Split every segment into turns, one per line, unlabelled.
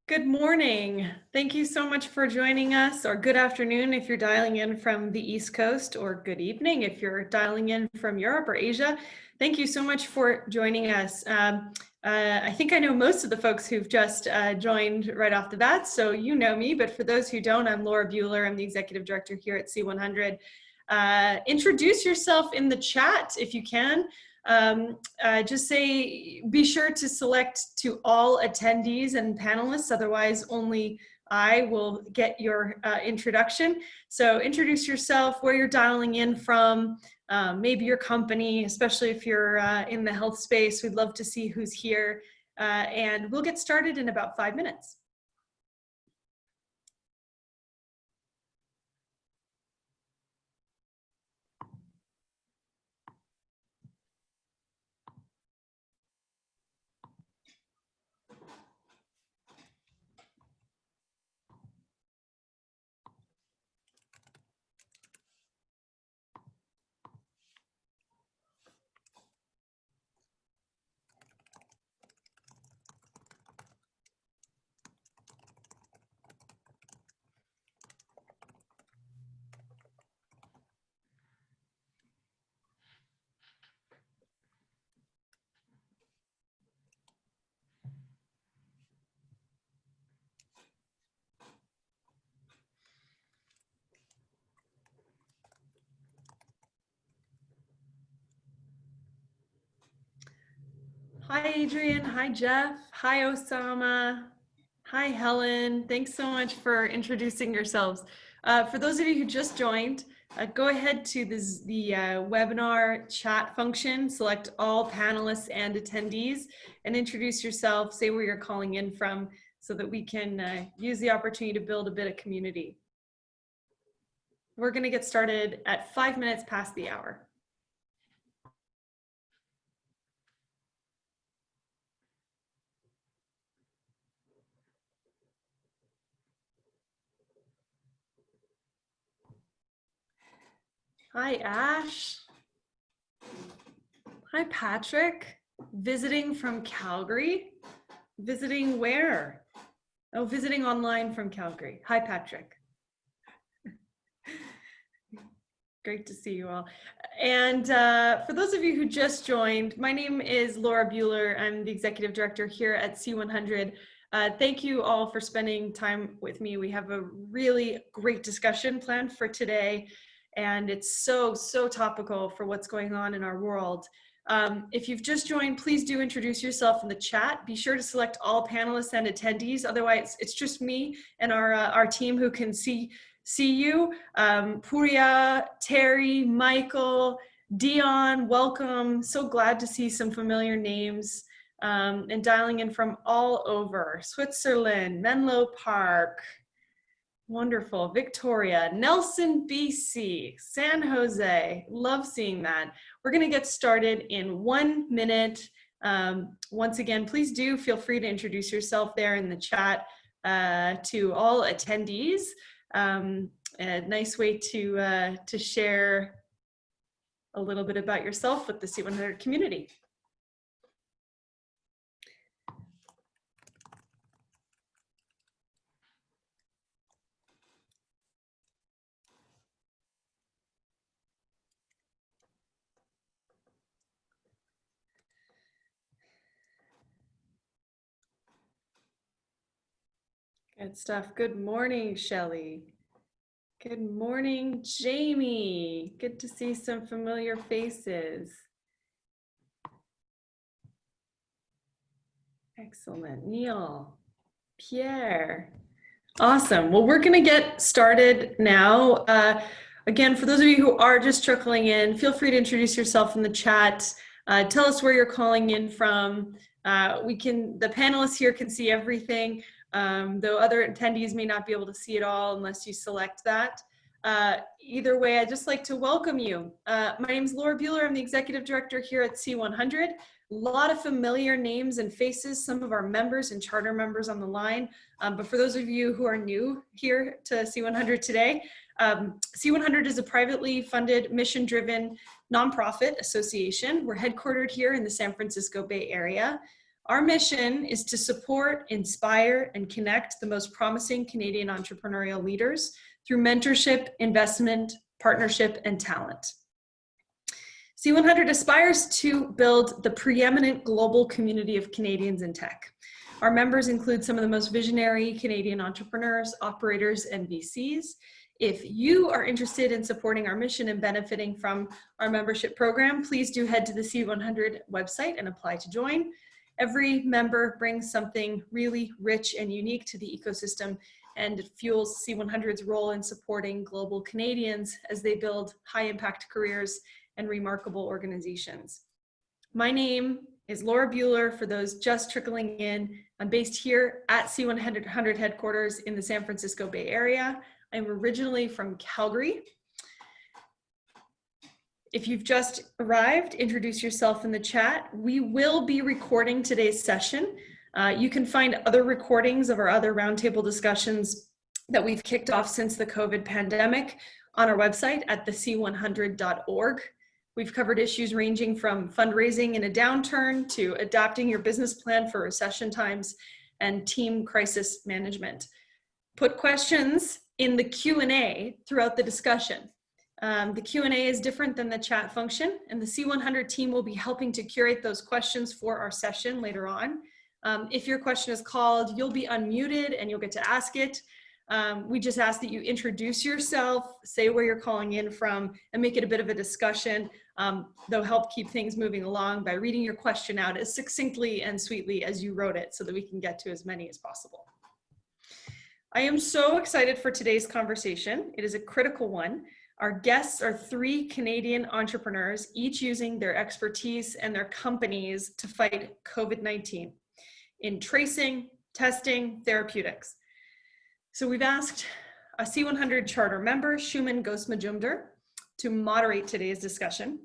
Good morning. Thank you so much for joining us, or good afternoon if you're dialing in from the East Coast, or good evening if you're dialing in from Europe or Asia. Thank you so much for joining us. I think I know most of the folks who've just joined right off the bat, so you know me, but for those who don't, I'm Laura Bueller. I'm the Executive Director here at C100. Introduce yourself in the chat if you can. Just say, be sure to select to all attendees and panelists, otherwise only I will get your introduction. So introduce yourself, where you're dialing in from, maybe your company, especially if you're in the health space. We'd love to see who's here, and we'll get started in about 5 minutes. Hi, Adrian. Hi, Jeff. Hi, Osama. Hi, Helen. Thanks so much for introducing yourselves. For those of you who just joined, go ahead to the webinar chat function, select all panelists and attendees, and introduce yourself, say where you're calling in from, so that we can use the opportunity to build a bit of community. We're going to get started at 5 minutes past the hour. Hi, Ash. Hi, Patrick. Visiting from Calgary. Visiting where? Oh, visiting online from Calgary. Hi, Patrick. Great to see you all. And for those of you who just joined, my name is Laura Bueller. I'm the Executive Director here at C100. Thank you all for spending time with me. We have a really great discussion planned for today, and it's so topical for what's going on in our world. If you've just joined, please do introduce yourself in the chat. Be sure to select all panelists and attendees. Otherwise, it's just me and our team who can see you. Puria, Terry, Michael, Dion, welcome. So glad to see some familiar names, and dialing in from all over. Switzerland, Menlo Park, wonderful. Victoria, Nelson, BC, San Jose, love seeing that. We're gonna get started in 1 minute. Once again, please do feel free to introduce yourself there in the chat to all attendees. A nice way to share a little bit about yourself with the C100 community. Good stuff. Good morning, Shelley. Good morning, Jamie. Good to see some familiar faces. Excellent. Neil, Pierre. Awesome. Well, we're going to get started now. Again, for those of you who are just trickling in, feel free to introduce yourself in the chat. Tell us where you're calling in from. The panelists here can see everything, though other attendees may not be able to see it all unless you select that. Either way, I'd just like to welcome you. My name is Laura Bueller. I'm the Executive Director here at C100. A lot of familiar names and faces, some of our members and charter members on the line. But for those of you who are new here to C100 today, C100 is a privately funded, mission-driven nonprofit association. We're headquartered here in the San Francisco Bay Area. Our mission is to support, inspire, and connect the most promising Canadian entrepreneurial leaders through mentorship, investment, partnership, and talent. C100 aspires to build the preeminent global community of Canadians in tech. Our members include some of the most visionary Canadian entrepreneurs, operators, and VCs. If you are interested in supporting our mission and benefiting from our membership program, please do head to the C100 website and apply to join. Every member brings something really rich and unique to the ecosystem, and it fuels C100's role in supporting global Canadians as they build high-impact careers and remarkable organizations. My name is Laura Bueller. For those just trickling in, I'm based here at C100 headquarters in the San Francisco Bay Area. I'm originally from Calgary. If you've just arrived, introduce yourself in the chat. We will be recording today's session. You can find other recordings of our other roundtable discussions that we've kicked off since the COVID pandemic on our website at thec100.org. We've covered issues ranging from fundraising in a downturn to adapting your business plan for recession times and team crisis management. Put questions in the Q&A throughout the discussion. The Q&A is different than the chat function, and the C100 team will be helping to curate those questions for our session later on. If your question is called, you'll be unmuted and you'll get to ask it. We just ask that you introduce yourself, say where you're calling in from, and make it a bit of a discussion. They'll help keep things moving along by reading your question out as succinctly and sweetly as you wrote it so that we can get to as many as possible. I am so excited for today's conversation. It is a critical one. Our guests are 3 Canadian entrepreneurs, each using their expertise and their companies to fight COVID-19 in tracing, testing, therapeutics. So we've asked a C100 charter member, Shuman Ghosemajumder, to moderate today's discussion.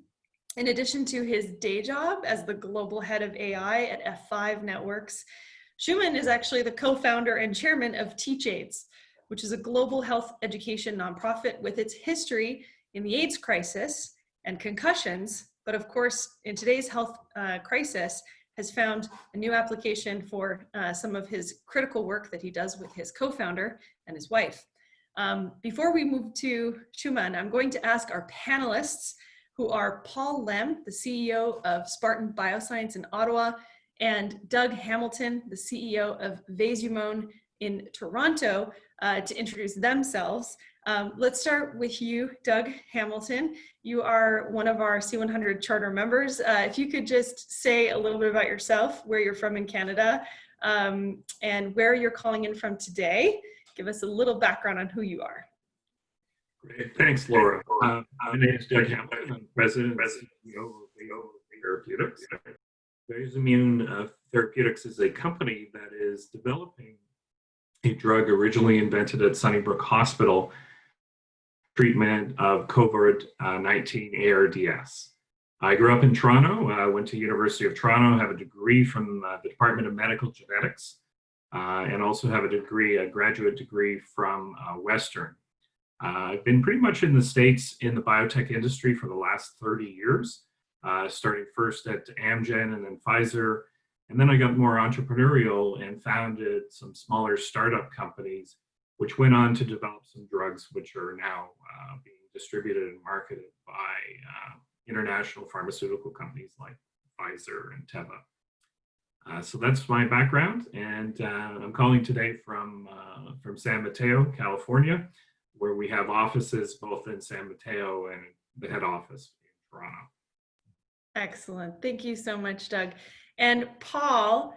In addition to his day job as the global head of AI at F5 Networks, Shuman is actually the co-founder and chairman of TeachAIDS, which is a global health education nonprofit with its history in the AIDS crisis and concussions, but of course, in today's health crisis, has found a new application for some of his critical work that he does with his co-founder and his wife. Before we move to Shuman, I'm going to ask our panelists, who are Paul Lem, the CEO of Spartan Bioscience in Ottawa, and Doug Hamilton, the CEO of Vasomune in Toronto, to introduce themselves. Let's start with you, Doug Hamilton. You are one of our C100 charter members. If you could just say a little bit about yourself, where you're from in Canada, and where you're calling in from today. Give us a little background on who you are.
Great. Thanks, Laura. My name is Doug Hamilton. I'm president and CEO of Therapeutics. Vasomune Therapeutics is a company that is developing a drug originally invented at Sunnybrook Hospital, treatment of COVID-19 ARDS. I grew up in Toronto, went to University of Toronto, have a degree from the Department of Medical Genetics, and also have a graduate degree from Western. I've been pretty much in the States in the biotech industry for the last 30 years, starting first at Amgen and then Pfizer. And then I got more entrepreneurial and founded some smaller startup companies, which went on to develop some drugs which are now being distributed and marketed by international pharmaceutical companies like Pfizer and Teva. So that's my background, and I'm calling today from San Mateo, California, where we have offices both in San Mateo and the head office in Toronto.
Excellent. Thank you so much, Doug. And Paul,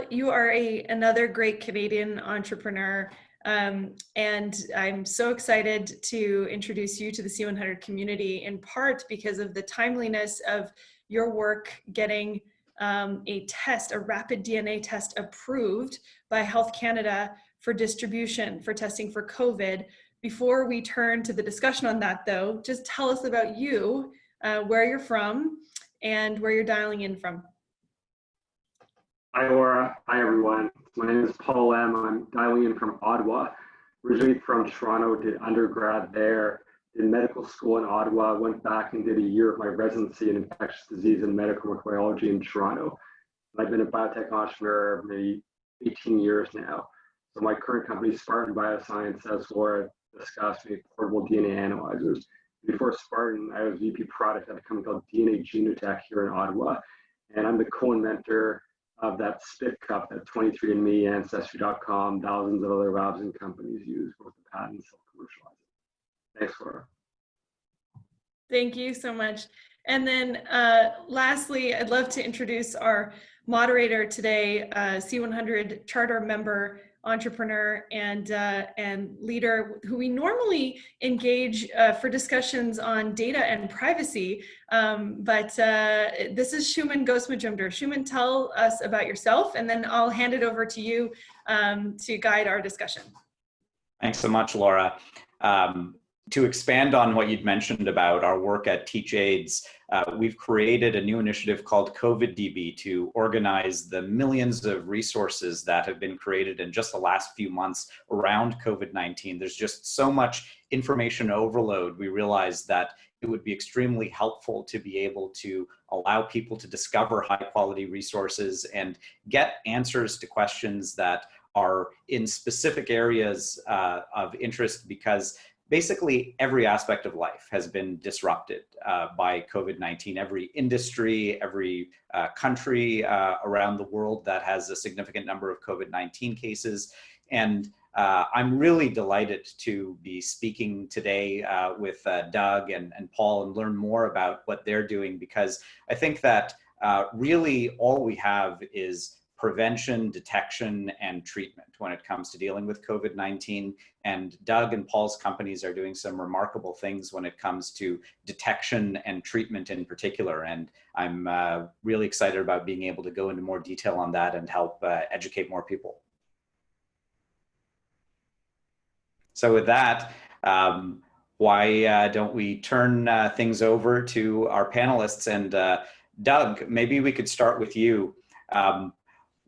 you are another great Canadian entrepreneur, and I'm so excited to introduce you to the C100 community, in part because of the timeliness of your work getting a rapid DNA test approved by Health Canada for distribution for testing for COVID. Before we turn to the discussion on that, though, just tell us about you, where you're from, and where you're dialing in from.
Hi, Laura. Hi, everyone. My name is Paul Lem. I'm dialing in from Ottawa. Originally from Toronto, did undergrad there, did medical school in Ottawa, went back and did a year of my residency in infectious disease and medical microbiology in Toronto. And I've been a biotech entrepreneur maybe 18 years now. So my current company, Spartan Bioscience, as Laura discussed, made portable DNA analyzers. Before Spartan, I was VP product at a company called DNA Genotech here in Ottawa. And I'm the co-inventor of that spit cup that 23andMe, Ancestry.com, thousands of other labs and companies use, both the patents and commercialize it. Thanks, Laura.
Thank you so much. And then lastly, I'd love to introduce our moderator today, C100 charter member, entrepreneur, and leader who we normally engage for discussions on data and privacy. But this is Shuman Ghosemajumder. Shuman, tell us about yourself, and then I'll hand it over to you to guide our discussion.
Thanks so much, Laura. To expand on what you'd mentioned about our work at TeachAIDS, we've created a new initiative called COVIDDB to organize the millions of resources that have been created in just the last few months around COVID-19. There's just so much information overload. We realized that it would be extremely helpful to be able to allow people to discover high quality resources and get answers to questions that are in specific areas of interest, because basically every aspect of life has been disrupted by COVID-19. Every industry, every country around the world that has a significant number of COVID-19 cases. And I'm really delighted to be speaking today with Doug and Paul and learn more about what they're doing, because I think that really all we have is prevention, detection, and treatment when it comes to dealing with COVID-19. And Doug and Paul's companies are doing some remarkable things when it comes to detection and treatment in particular. And I'm really excited about being able to go into more detail on that and help educate more people. So with that, why don't we turn things over to our panelists? And Doug, maybe we could start with you.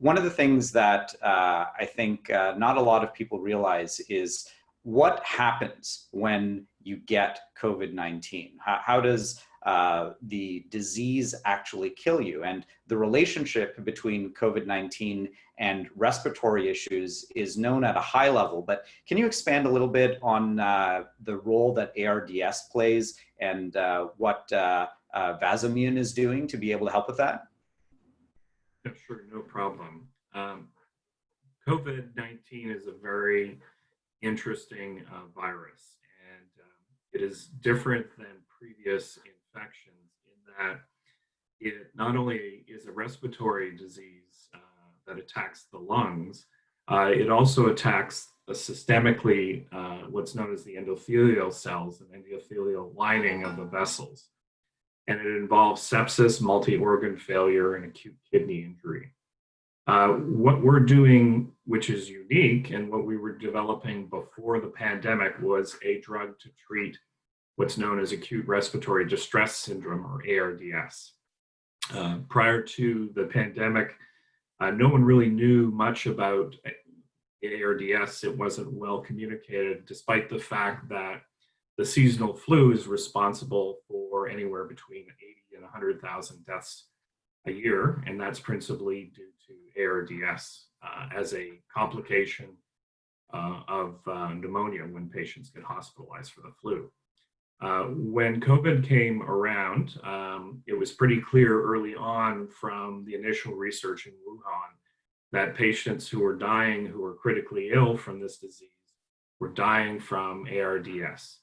One of the things that I think not a lot of people realize is what happens when you get COVID-19. How does the disease actually kill you? And the relationship between COVID-19 and respiratory issues is known at a high level, but can you expand a little bit on the role that ARDS plays and what Vasomune is doing to be able to help with that?
Yeah, sure, no problem. COVID-19 is a very interesting virus, and it is different than previous infections in that it not only is a respiratory disease that attacks the lungs, it also attacks systemically what's known as the endothelial cells, and endothelial lining of the vessels. And it involves sepsis, multi-organ failure, and acute kidney injury. What we're doing, which is unique, and what we were developing before the pandemic, was a drug to treat what's known as acute respiratory distress syndrome, or ARDS. Prior to the pandemic, no one really knew much about ARDS. It wasn't well communicated, despite the fact that the seasonal flu is responsible for anywhere between 80 and 100,000 deaths a year, and that's principally due to ARDS as a complication of pneumonia when patients get hospitalized for the flu. When COVID came around, it was pretty clear early on from the initial research in Wuhan that patients who were dying, who were critically ill from this disease, were dying from ARDS.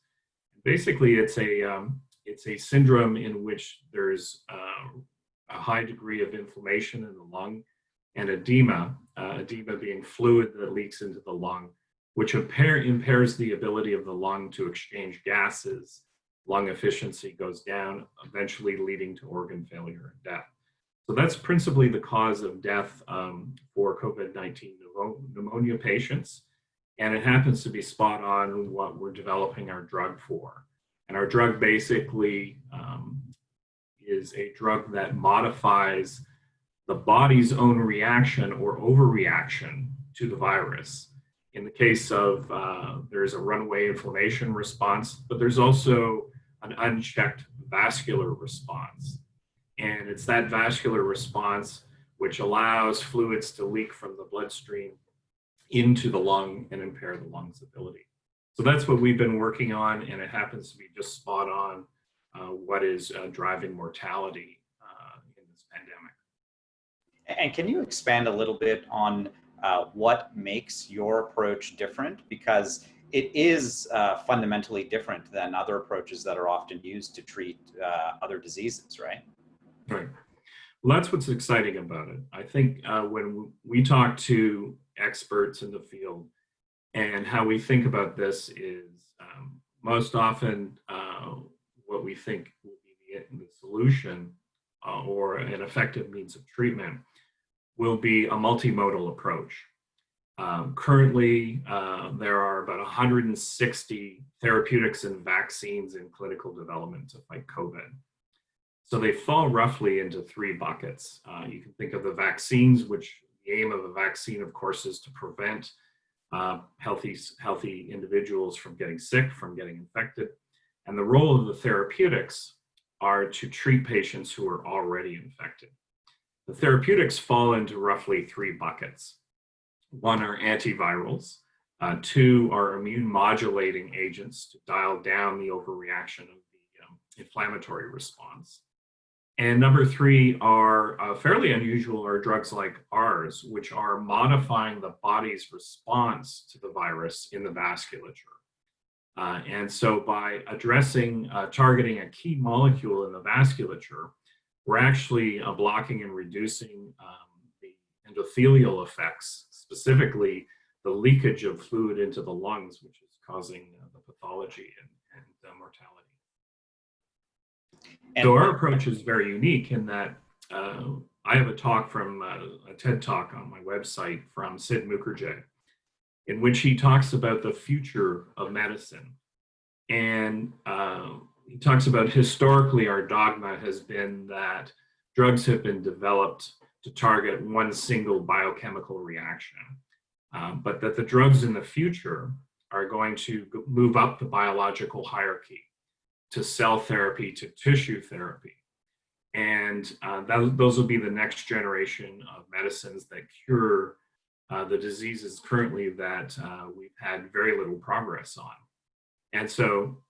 Basically, it's a syndrome in which there's a high degree of inflammation in the lung and edema, edema being fluid that leaks into the lung, which impairs the ability of the lung to exchange gases. Lung efficiency goes down, eventually leading to organ failure and death. So that's principally the cause of death for COVID-19 pneumonia patients. And it happens to be spot on what we're developing our drug for. And our drug basically is a drug that modifies the body's own reaction or overreaction to the virus. In the case of, there's a runaway inflammation response, but there's also an unchecked vascular response. And it's that vascular response which allows fluids to leak from the bloodstream into the lung and impair the lung's ability. So that's what we've been working on, and it happens to be just spot on what is driving mortality in this pandemic.
And can you expand a little bit on what makes your approach different? Because it is fundamentally different than other approaches that are often used to treat other diseases, right?
Right. Well, that's what's exciting about it. I think when we talk to experts in the field, and how we think about this is most often what we think will be the solution or an effective means of treatment will be a multimodal approach. Currently, there are about 160 therapeutics and vaccines in clinical development to fight COVID. So they fall roughly into three buckets. You can think of the vaccines, which the aim of a vaccine, of course, is to prevent healthy individuals from getting sick, from getting infected. And the role of the therapeutics are to treat patients who are already infected. The therapeutics fall into roughly three buckets. One are antivirals, two are immune modulating agents to dial down the overreaction of the inflammatory response. And number three are fairly unusual are drugs like ours, which are modifying the body's response to the virus in the vasculature. And so by addressing, targeting a key molecule in the vasculature, we're actually blocking and reducing the endothelial effects, specifically the leakage of fluid into the lungs, which is causing the pathology and mortality. So our approach is very unique in that I have a talk from a TED Talk on my website from Sid Mukherjee, in which he talks about the future of medicine. And he talks about historically our dogma has been that drugs have been developed to target one single biochemical reaction, but that the drugs in the future are going to move up the biological hierarchy to cell therapy, to tissue therapy. And those will be the next generation of medicines that cure the diseases currently that we've had very little progress on. And so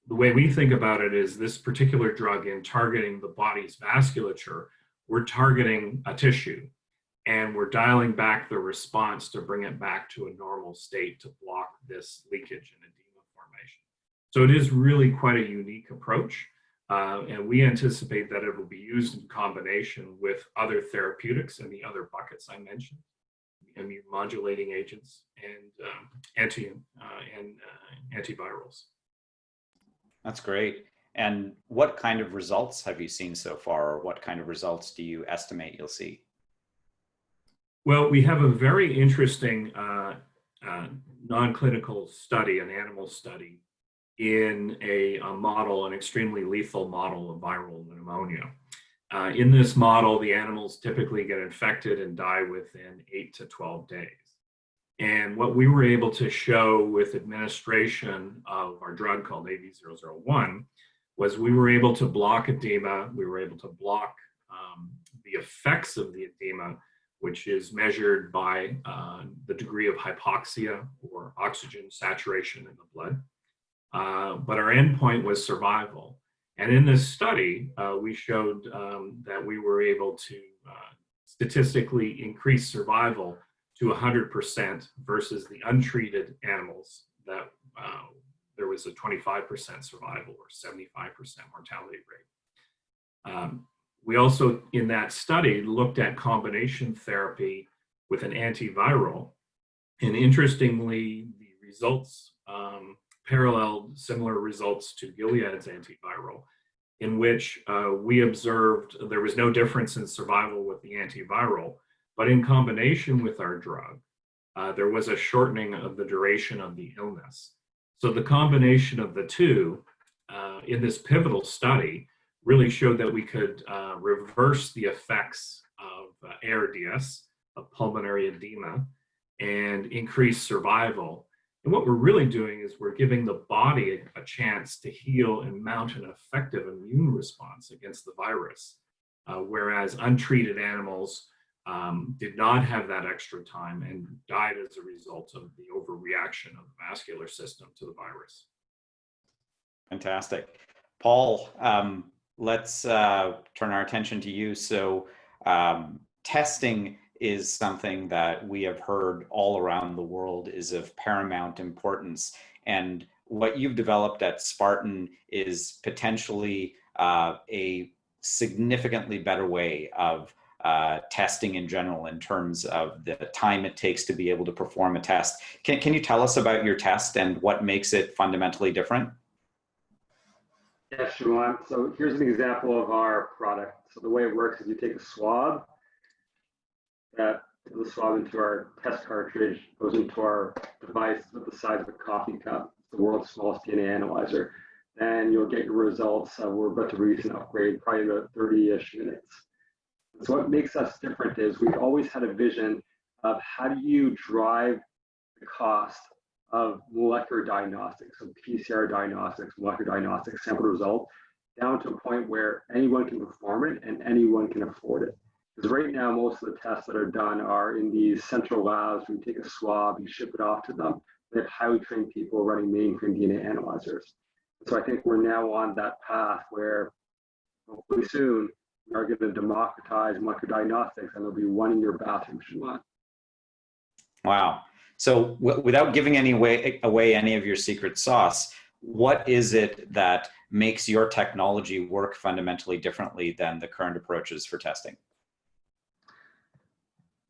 the way we think about it is this particular drug in targeting the body's vasculature, we're targeting a tissue and we're dialing back the response to bring it back to a normal state to block this leakage and edema formation. So it is really quite a unique approach. And we anticipate that it will be used in combination with other therapeutics and the other buckets I mentioned, immune modulating agents and antivirals.
That's great. And what kind of results have you seen so far, or what kind of results do you estimate you'll see?
Well, we have a very interesting non-clinical study, an animal study, in a model, an extremely lethal model of viral pneumonia. In this model, the animals typically get infected and die within 8 to 12 days. And what we were able to show with administration of our drug called AV001 was we were able to block edema, we were able to block the effects of the edema, which is measured by the degree of hypoxia or oxygen saturation in the blood. But our endpoint was survival. And in this study, we showed that we were able to statistically increase survival to 100% versus the untreated animals that there was a 25% survival or 75% mortality rate. We also, in that study, looked at combination therapy with an antiviral. And interestingly, the results paralleled similar results to Gilead's antiviral, in which we observed there was no difference in survival with the antiviral, but in combination with our drug, there was a shortening of the duration of the illness. So the combination of the two in this pivotal study really showed that we could reverse the effects of ARDS, of pulmonary edema, and increase survival. And what we're really doing is we're giving the body a chance to heal and mount an effective immune response against the virus, whereas untreated animals did not have that extra time and died as a result of the overreaction of the vascular system to the virus.
Fantastic. Paul, let's turn our attention to you. So testing is something that we have heard all around the world is of paramount importance. And what you've developed at Spartan is potentially a significantly better way of testing in general in terms of the time it takes to be able to perform a test. Can you tell us about your test and what makes it fundamentally different?
Yeah, Shuman. So here's an example of our product. So the way it works is you take a swab, that the swab into our test cartridge, goes into our device with the size of a coffee cup, the world's smallest DNA analyzer. Then you'll get your results. We're about to release an upgrade, probably about 30-ish minutes. So what makes us different is we've always had a vision of how do you drive the cost of molecular diagnostics, so PCR diagnostics, molecular diagnostics, sample result, down to a point where anyone can perform it and anyone can afford it. Because right now, most of the tests that are done are in these central labs where you take a swab, you ship it off to them. They have highly trained people running mainframe DNA analyzers. So I think we're now on that path where hopefully soon we are going to democratize molecular diagnostics and there'll be one in your bathroom, Shuman.
Wow. So without giving away any of your secret sauce, what is it that makes your technology work fundamentally differently than the current approaches for testing?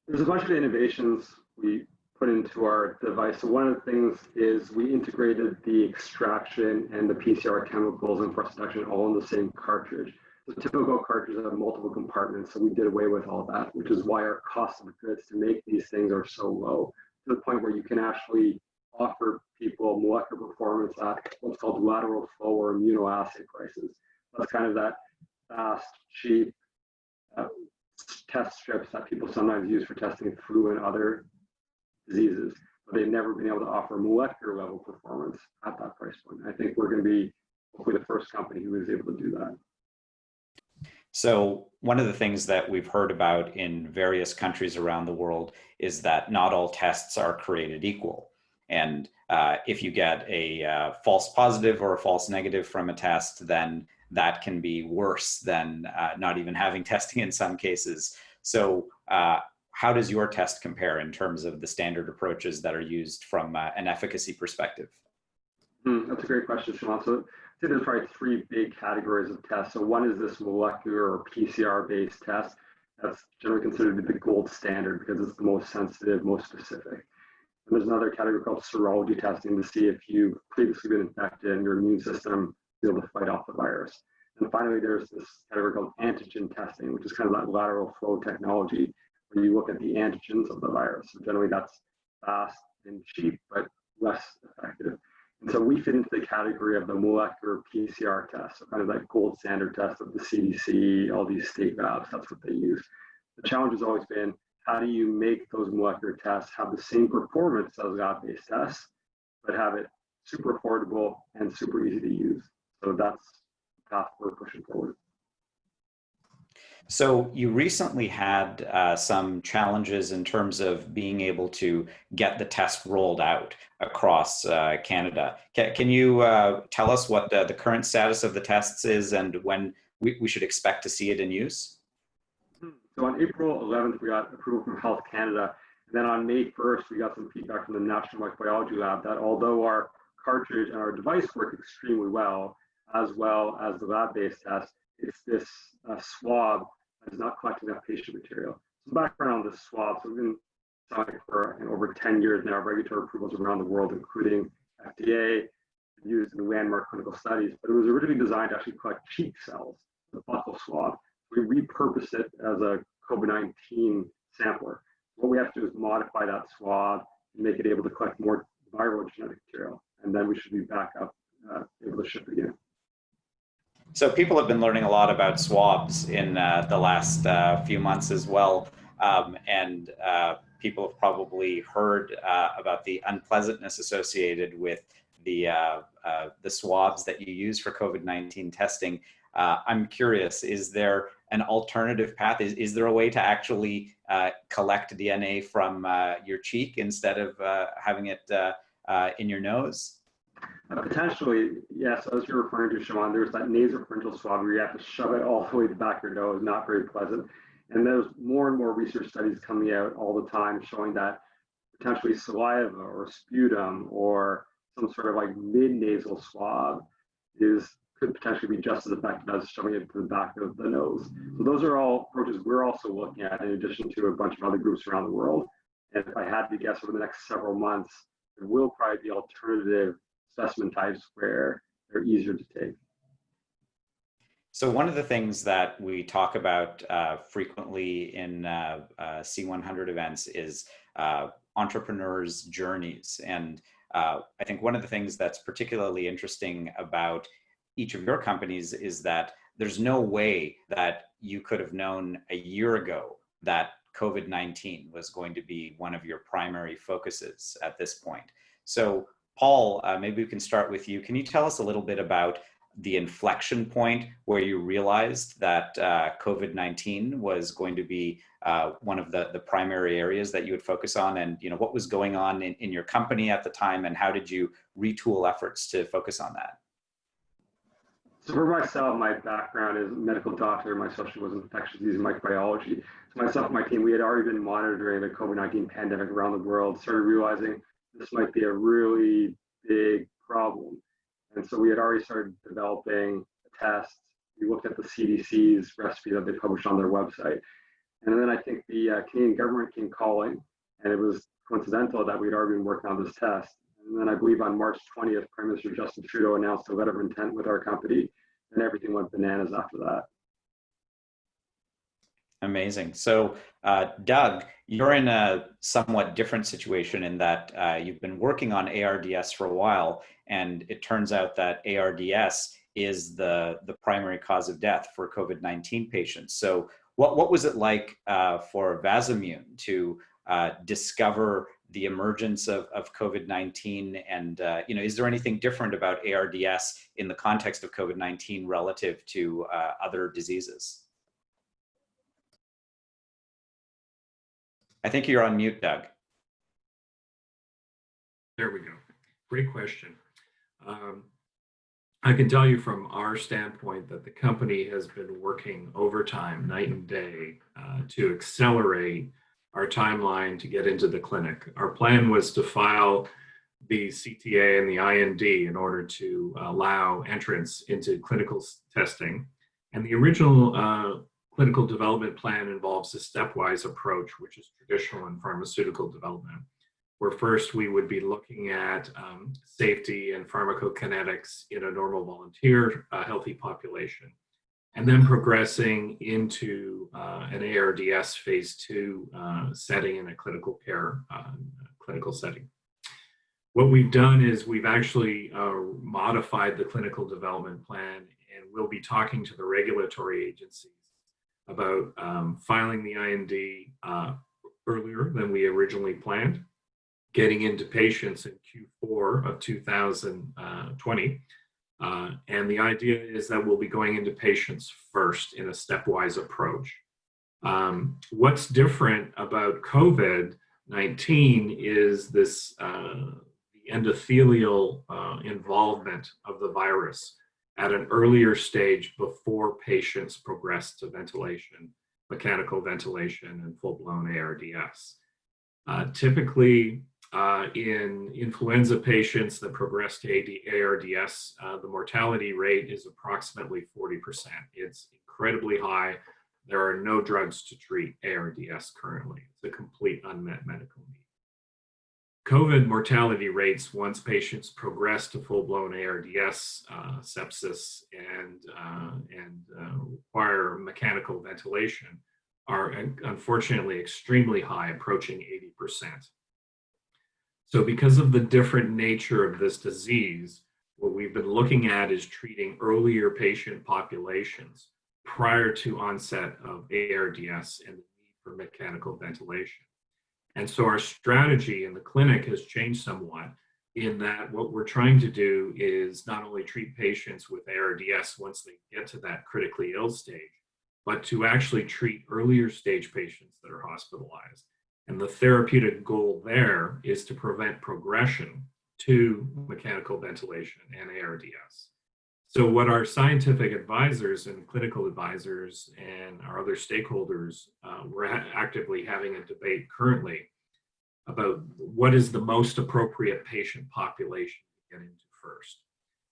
There's a bunch of innovations we put into our device. So one of the things is we integrated the extraction and the PCR chemicals and process production all in the same cartridge. The typical cartridges have multiple compartments, so we did away with all that, which is why our cost of goods to make these things are so low, to the point where you can actually offer people molecular performance at what's called lateral flow or immunoassay prices. That's kind of that fast, cheap test strips that people sometimes use for testing flu and other diseases, but they've never been able to offer molecular level performance at that price point. I think we're going to be hopefully the first company who is able to do that.
So one of the things that we've heard about in various countries around the world is that not all tests are created equal. And if you get a false positive or a false negative from a test, then that can be worse than not even having testing in some cases. So how does your test compare in terms of the standard approaches that are used from an efficacy perspective?
That's a great question, Shuman. So I think there's probably three big categories of tests. So one is this molecular or PCR-based test. That's generally considered to be the gold standard because it's the most sensitive, most specific. And there's another category called serology testing to see if you've previously been infected and your immune system is able to fight off the virus. And finally, there's this category called antigen testing, which is kind of that lateral flow technology where you look at the antigens of the virus. So generally that's fast and cheap, but less effective. And so we fit into the category of the molecular PCR test, so kind of that gold standard test of the CDC, all these state labs, that's what they use. The challenge has always been, how do you make those molecular tests have the same performance as lab-based tests, but have it super affordable and super easy to use? So that's the path we're pushing forward.
So you recently had some challenges in terms of being able to get the test rolled out across Canada. Can you tell us what the current status of the tests is and when we should expect to see it in use?
So on April 11th, we got approval from Health Canada. And then on May 1st, we got some feedback from the National Microbiology Lab that although our cartridge and our device work extremely well as the lab-based test, it's this swab that is not collecting that patient material. Some background on this swab. So we've been selling it for over 10 years now, regulatory approvals around the world, including FDA, used in landmark clinical studies, but it was originally designed to actually collect cheek cells, the buccal swab. We repurposed it as a COVID-19 sampler. What we have to do is modify that swab and make it able to collect more viral genetic material, and then we should be back up, able to ship again.
So people have been learning a lot about swabs in the last few months as well, and people have probably heard about the unpleasantness associated with the swabs that you use for COVID-19 testing. I'm curious, is there an alternative path? Is there a way to actually collect DNA from your cheek instead of having it in your nose?
Potentially, yes. As you're referring to, Shuman, there's that nasopharyngeal swab where you have to shove it all the way to the back of your nose, not very pleasant. And there's more and more research studies coming out all the time showing that potentially saliva or sputum or some sort of like mid-nasal swab could potentially be just as effective as shoving it to the back of the nose. So those are all approaches we're also looking at in addition to a bunch of other groups around the world. And if I had to guess, over the next several months, there will probably be alternative specimen types where they're easier to take.
So one of the things that we talk about frequently in C100 events is entrepreneurs' journeys. And I think one of the things that's particularly interesting about each of your companies is that there's no way that you could have known a year ago that COVID-19 was going to be one of your primary focuses at this point. So Paul, maybe we can start with you. Can you tell us a little bit about the inflection point where you realized that COVID-19 was going to be one of the primary areas that you would focus on, and what was going on in your company at the time, and how did you retool efforts to focus on that?
So for myself, my background is medical doctor. My specialty was infectious disease and microbiology. So myself and my team, we had already been monitoring the COVID-19 pandemic around the world, started realizing this might be a really big problem. And so we had already started developing a test. We looked at the CDC's recipe that they published on their website. And then I think the Canadian government came calling, and it was coincidental that we'd already been working on this test. And then I believe on March 20th, Prime Minister Justin Trudeau announced a letter of intent with our company, and everything went bananas after that.
Amazing. So, Doug, you're in a somewhat different situation in that you've been working on ARDS for a while, and it turns out that ARDS is the primary cause of death for COVID-19 patients. So what was it like for Vasomune to discover the emergence of COVID-19? And is there anything different about ARDS in the context of COVID-19 relative to other diseases? I think you're on mute, Doug.
There we go. Great question. I can tell you from our standpoint that the company has been working overtime, night and day, to accelerate our timeline to get into the clinic. Our plan was to file the CTA and the IND in order to allow entrance into clinical testing. And the original clinical development plan involves a stepwise approach, which is traditional in pharmaceutical development, where first we would be looking at safety and pharmacokinetics in a normal volunteer healthy population, and then progressing into an ARDS phase 2 setting in a clinical care clinical setting. What we've done is we've actually modified the clinical development plan, and we'll be talking to the regulatory agencies about filing the IND earlier than we originally planned, getting into patients in Q4 of 2020. And the idea is that we'll be going into patients first in a stepwise approach. What's different about COVID-19 is this the endothelial involvement of the virus at an earlier stage before patients progress to ventilation, mechanical ventilation, and full-blown ARDS. Typically, in influenza patients that progress to ARDS, the mortality rate is approximately 40%. It's incredibly high. There are no drugs to treat ARDS currently. It's a complete unmet medical need. COVID mortality rates, once patients progress to full-blown ARDS, sepsis, and require mechanical ventilation, are unfortunately extremely high, approaching 80%. So because of the different nature of this disease, what we've been looking at is treating earlier patient populations prior to onset of ARDS and the need for mechanical ventilation. And so our strategy in the clinic has changed somewhat. in that what we're trying to do is not only treat patients with ARDS once they get to that critically ill stage, but to actually treat earlier stage patients that are hospitalized. And the therapeutic goal there is to prevent progression to mechanical ventilation and ARDS. So what our scientific advisors and clinical advisors and our other stakeholders, we're actively having a debate currently about what is the most appropriate patient population to get into first.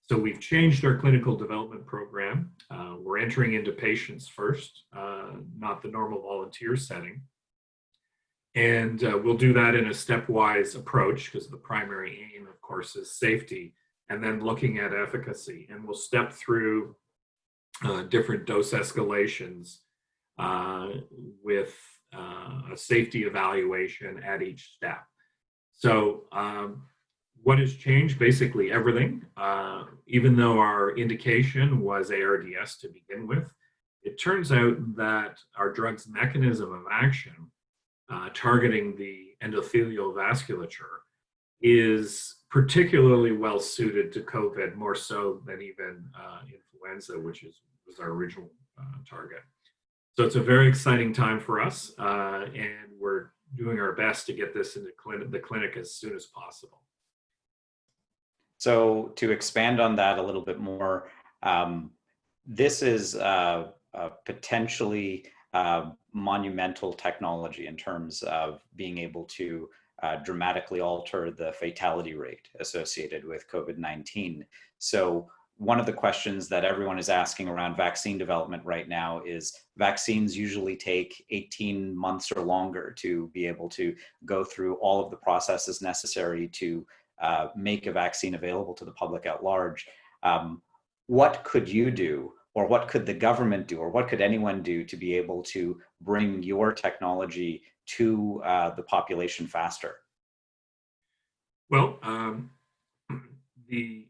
So we've changed our clinical development program. We're entering into patients first, not the normal volunteer setting. And we'll do that in a stepwise approach because the primary aim, of course, is safety, and then looking at efficacy. And we'll step through different dose escalations with a safety evaluation at each step. So what has changed? Basically everything. Even though our indication was ARDS to begin with, it turns out that our drug's mechanism of action, targeting the endothelial vasculature, is particularly well suited to COVID, more so than even influenza, which was our original target. So it's a very exciting time for us, and we're doing our best to get this into the clinic as soon as possible.
So to expand on that a little bit more, this is a potentially monumental technology in terms of being able to dramatically alter the fatality rate associated with COVID-19. So one of the questions that everyone is asking around vaccine development right now is vaccines usually take 18 months or longer to be able to go through all of the processes necessary to make a vaccine available to the public at large. What could you do, or what could the government do, or what could anyone do to be able to bring your technology to the population faster?
Well, the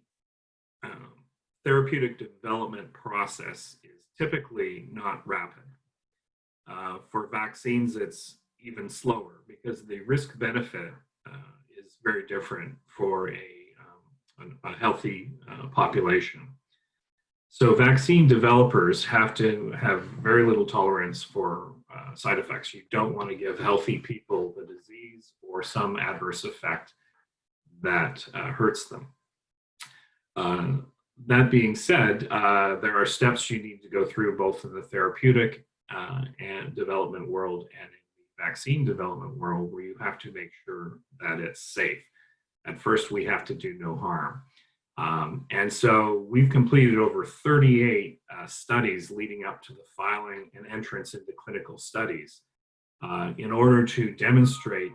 therapeutic development process is typically not rapid. For vaccines, it's even slower because the risk benefit is very different for a healthy population. So vaccine developers have to have very little tolerance for side effects. You don't want to give healthy people the disease or some adverse effect that hurts them. That being said, there are steps you need to go through both in the therapeutic and development world and in the vaccine development world, where you have to make sure that it's safe. At first, we have to do no harm. And so we've completed over 38 studies leading up to the filing and entrance into clinical studies in order to demonstrate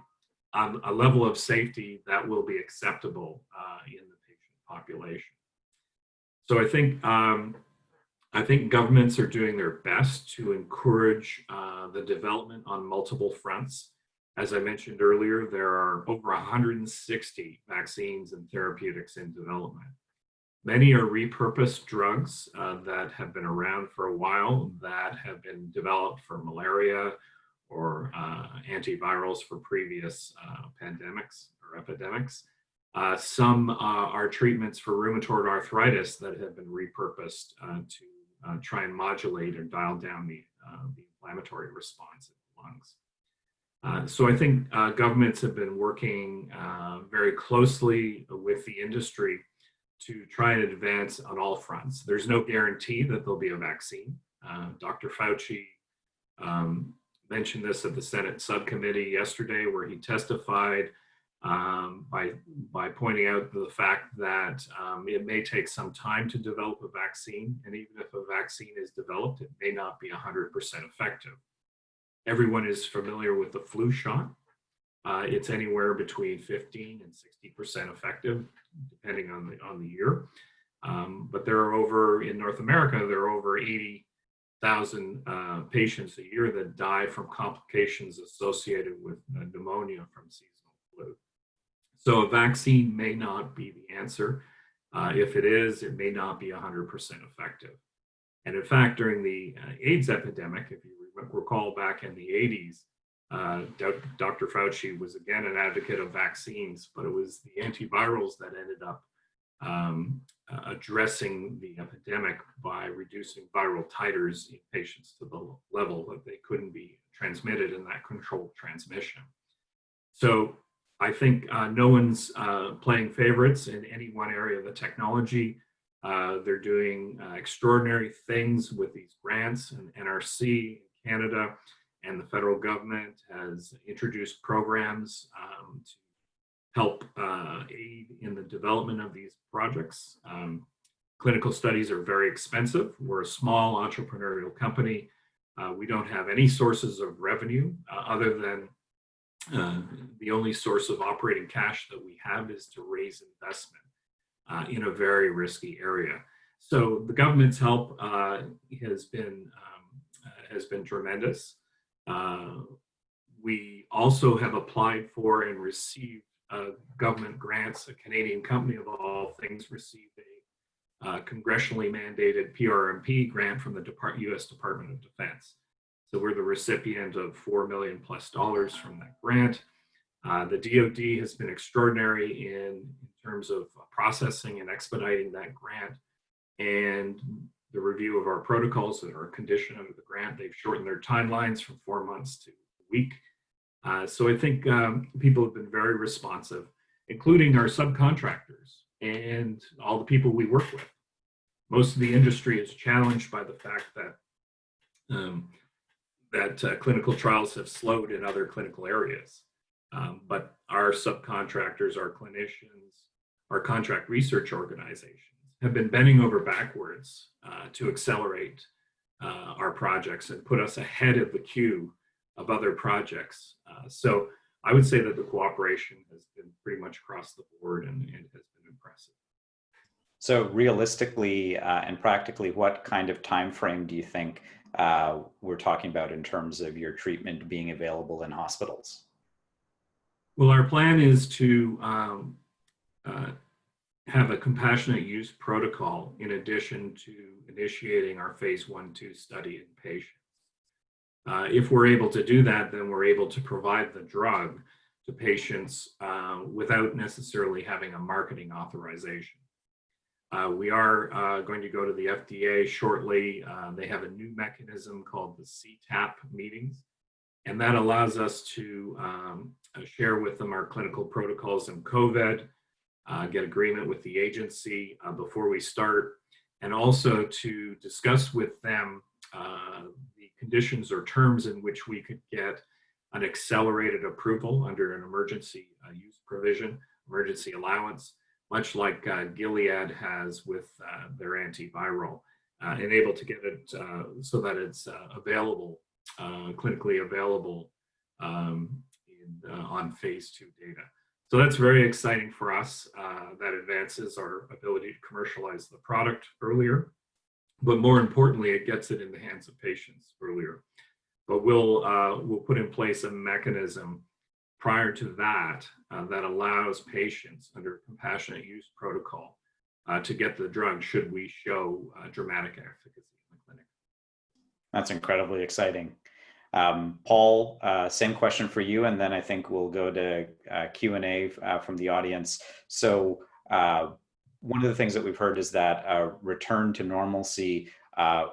a level of safety that will be acceptable in the patient population. So I think governments are doing their best to encourage the development on multiple fronts. As I mentioned earlier, there are over 160 vaccines and therapeutics in development. Many are repurposed drugs that have been around for a while, that have been developed for malaria or antivirals for previous pandemics or epidemics. Some are treatments for rheumatoid arthritis that have been repurposed to try and modulate or dial down the inflammatory response in the lungs. So I think governments have been working very closely with the industry to try and advance on all fronts. There's no guarantee that there'll be a vaccine. Dr. Fauci mentioned this at the Senate subcommittee yesterday, where he testified by pointing out the fact that it may take some time to develop a vaccine, and even if a vaccine is developed, it may not be 100% effective. Everyone is familiar with the flu shot. It's anywhere between 15 and 60% effective, depending on the year. But there are in North America, there are over 80,000 patients a year that die from complications associated with pneumonia from seasonal flu. So a vaccine may not be the answer. If it is, it may not be 100% effective. And in fact, during the AIDS epidemic, if you recall back in the 80s, Dr. Fauci was again an advocate of vaccines, but it was the antivirals that ended up addressing the epidemic by reducing viral titers in patients to the level that they couldn't be transmitted in that controlled transmission. So I think no one's playing favorites in any one area of the technology. They're doing extraordinary things with these grants, and NRC, Canada, and the federal government has introduced programs to help aid in the development of these projects. Clinical studies are very expensive. We're a small entrepreneurial company. We don't have any sources of revenue other than the only source of operating cash that we have is to raise investment in a very risky area. So the government's help has been tremendous. We also have applied for and received government grants. A Canadian company of all things received a congressionally mandated PRMP grant from the U.S. Department of Defense. So we're the recipient of $4 million+ from that grant. The DoD has been extraordinary in terms of processing and expediting that grant, and the review of our protocols that are a condition of the grant. They've shortened their timelines from 4 months to a week. So I think people have been very responsive, including our subcontractors and all the people we work with. Most of the industry is challenged by the fact that clinical trials have slowed in other clinical areas. But our subcontractors, our clinicians, our contract research organizations have been bending over backwards to accelerate our projects and put us ahead of the queue of other projects. So I would say that the cooperation has been pretty much across the board and has been impressive.
So realistically and practically, what kind of time frame do you think we're talking about in terms of your treatment being available in hospitals?
Well, our plan is to have a compassionate use protocol in addition to initiating our phase 1/2 study in patients. If we're able to do that, then we're able to provide the drug to patients without necessarily having a marketing authorization. We are going to go to the FDA shortly. They have a new mechanism called the CTAP meetings, and that allows us to share with them our clinical protocols in COVID, get agreement with the agency before we start, and also to discuss with them the conditions or terms in which we could get an accelerated approval under an emergency use provision, emergency allowance, much like Gilead has with their antiviral, and able to get it so that it's available, clinically available on phase 2 data. So that's very exciting for us. That advances our ability to commercialize the product earlier, but more importantly, it gets it in the hands of patients earlier. But we'll put in place a mechanism prior to that that allows patients under a compassionate use protocol to get the drug should we show dramatic efficacy in the clinic.
That's incredibly exciting. Paul, same question for you, and then I think we'll go to Q&A from the audience. So one of the things that we've heard is that a return to normalcy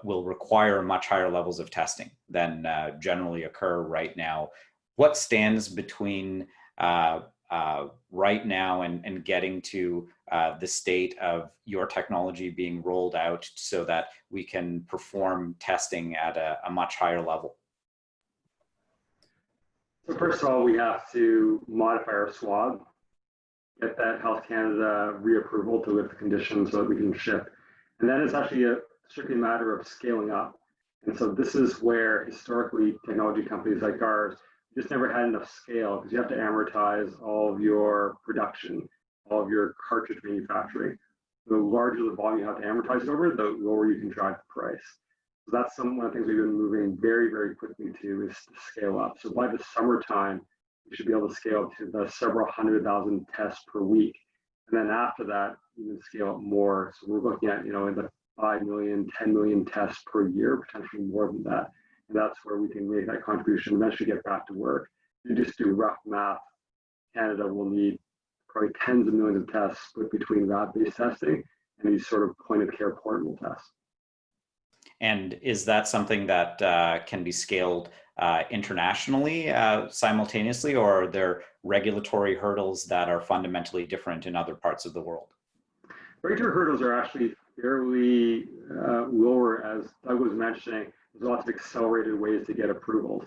will require much higher levels of testing than generally occur right now. What stands between right now and getting to the state of your technology being rolled out so that we can perform testing at a much higher level?
So first of all, we have to modify our swab, get that Health Canada reapproval to lift the conditions so that we can ship. And then it's actually strictly a matter of scaling up. And so this is where historically technology companies like ours just never had enough scale because you have to amortize all of your production, all of your cartridge manufacturing. The larger the volume you have to amortize it over, the lower you can drive the price. So that's one of the things we've been moving very, very quickly to is to scale up. So by the summertime, we should be able to scale up to the several 100,000 tests per week. And then after that, even scale up more. So we're looking at, in the 5 million, 10 million tests per year, potentially more than that. And that's where we can make that contribution, eventually get back to work. You just do rough math, Canada will need probably tens of millions of tests split between lab-based testing and these sort of point-of-care portable tests.
And is that something that can be scaled internationally simultaneously, or are there regulatory hurdles that are fundamentally different in other parts of the world?
Regulatory hurdles are actually fairly lower, as Doug was mentioning. There's lots of accelerated ways to get approvals.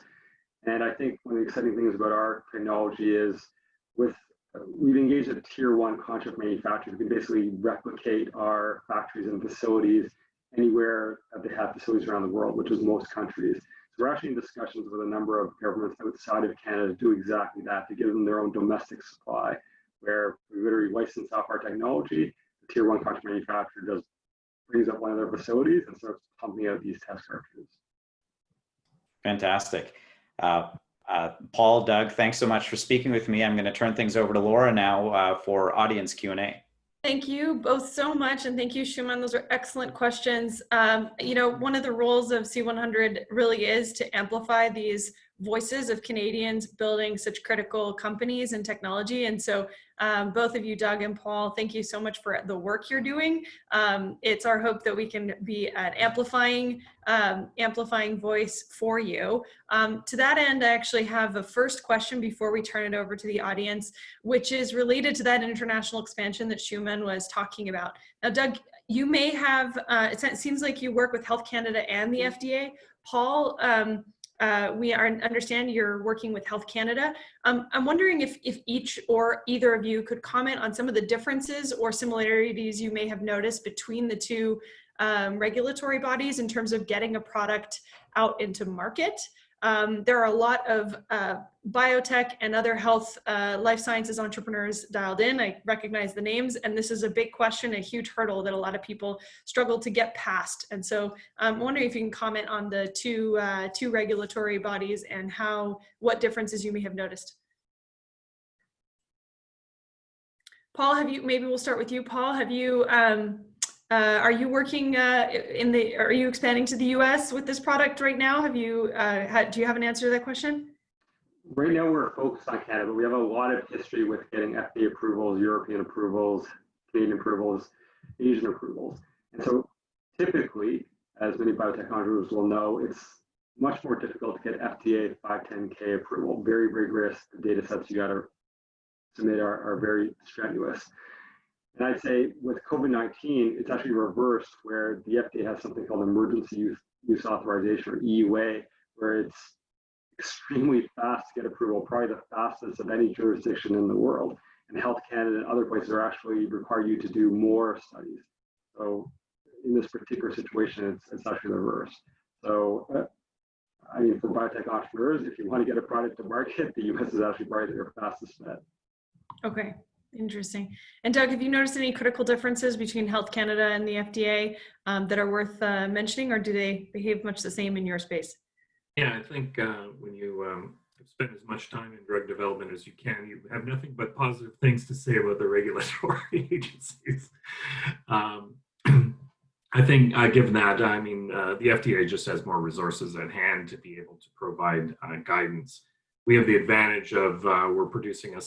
And I think one of the exciting things about our technology is we've engaged a tier 1 contract manufacturer who can basically replicate our factories and facilities anywhere that they have facilities around the world, which is most countries. So we're actually in discussions with a number of governments outside of Canada to do exactly that, to give them their own domestic supply, where we literally license off our technology. The tier 1 contract manufacturer brings up one of their facilities and starts pumping out these test cartridges.
Fantastic. Paul, Doug, thanks so much for speaking with me. I'm going to turn things over to Laura now for audience Q&A.
Thank you both so much, and thank you, Shuman. Those are excellent questions. You know, one of the roles of C100 really is to amplify these voices of Canadians building such critical companies and technology. And so both of you, Doug and Paul, thank you so much for the work you're doing. It's our hope that we can be an amplifying voice for you. To that end, I actually have a first question before we turn it over to the audience, which is related to that international expansion that Shuman was talking about. Now, Doug, you may have, it seems like you work with Health Canada and the FDA. Paul, we understand you're working with Health Canada. I'm wondering if each or either of you could comment on some of the differences or similarities you may have noticed between the two regulatory bodies in terms of getting a product out into market. There are a lot of biotech and other health life sciences entrepreneurs dialed in. I recognize the names, and this is a big question, a huge hurdle that a lot of people struggle to get past. And so I'm wondering if you can comment on the two regulatory bodies and what differences you may have noticed. Paul, maybe we'll start with you. Paul, are you working are you expanding to the US with this product right now? Do you have an answer to that question?
Right now we're focused on Canada, but we have a lot of history with getting FDA approvals, European approvals, Canadian approvals, Asian approvals. And so typically, as many biotech entrepreneurs will know, it's much more difficult to get FDA 510K approval. Very rigorous. The data sets you got to submit are very strenuous. And I'd say with COVID-19, it's actually reversed, where the FDA has something called emergency use authorization, or EUA, where it's extremely fast to get approval, probably the fastest of any jurisdiction in the world. And Health Canada and other places are actually require you to do more studies. So in this particular situation, it's actually the reverse. So I mean, for biotech entrepreneurs, if you want to get a product to market, the US is actually probably their fastest bet.
Okay. Interesting. And Doug, have you noticed any critical differences between Health Canada and the FDA that are worth mentioning, or do they behave much the same in your space?
Yeah, I think when you spend as much time in drug development as you can, you have nothing but positive things to say about the regulatory agencies. I think given that, I mean, the FDA just has more resources at hand to be able to provide guidance. We have the advantage of we're producing a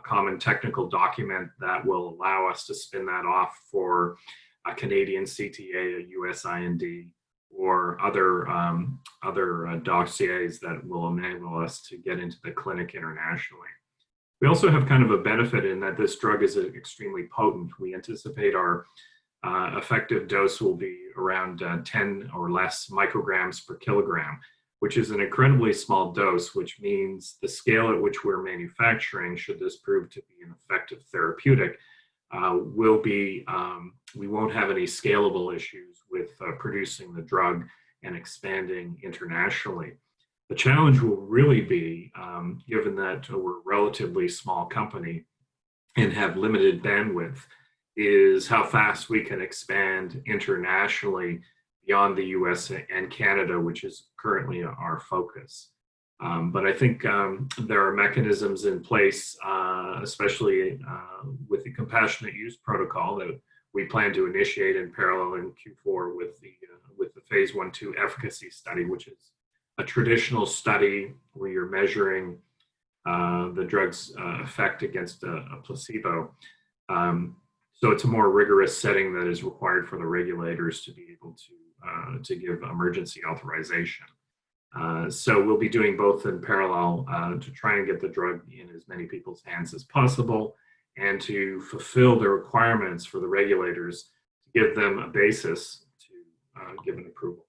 common technical document that will allow us to spin that off for a Canadian CTA, a US IND, or other dossiers that will enable us to get into the clinic internationally. We also have kind of a benefit in that this drug is extremely potent. We anticipate our effective dose will be around 10 or less micrograms per kilogram, which is an incredibly small dose, which means the scale at which we're manufacturing, should this prove to be an effective therapeutic, we won't have any scalable issues with producing the drug and expanding internationally. The challenge will really be, given that we're a relatively small company and have limited bandwidth, is how fast we can expand internationally beyond the US and Canada, which is currently our focus. But I think there are mechanisms in place, especially with the compassionate use protocol, that we plan to initiate in parallel in Q4 with the phase 1/2 efficacy study, which is a traditional study where you're measuring the drug's effect against a placebo. So it's a more rigorous setting that is required for the regulators to be able to give emergency authorization. So we'll be doing both in parallel to try and get the drug in as many people's hands as possible, and to fulfill the requirements for the regulators to give them a basis to give an approval.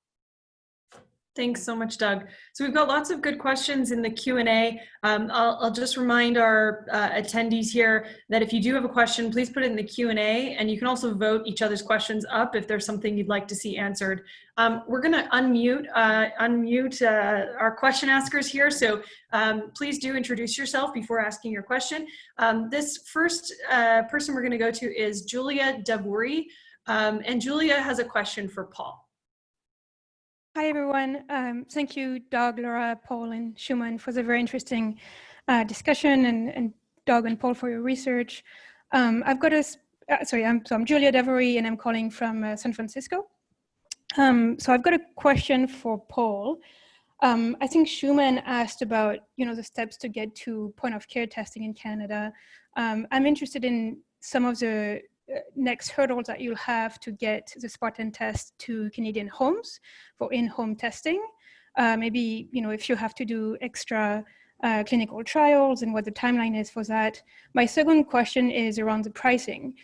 Thanks so much, Doug. So we've got lots of good questions in the Q&A. I'll just remind our attendees here that if you do have a question, please put it in the Q&A, and you can also vote each other's questions up if there's something you'd like to see answered. We're going to unmute our question askers here, so please do introduce yourself before asking your question. This first person we're going to go to is Julia Daburi, and Julia has a question for Paul.
Hi, everyone. Thank you, Doug, Laura, Paul, and Shuman for the very interesting discussion, and Doug and Paul for your research. I'm Julia Devery, and I'm calling from San Francisco. So I've got a question for Paul. I think Shuman asked about, the steps to get to point-of-care testing in Canada. I'm interested in some of the next hurdles that you'll have to get the Spartan test to Canadian homes for in-home testing. Maybe, if you have to do extra clinical trials and what the timeline is for that. My second question is around the pricing.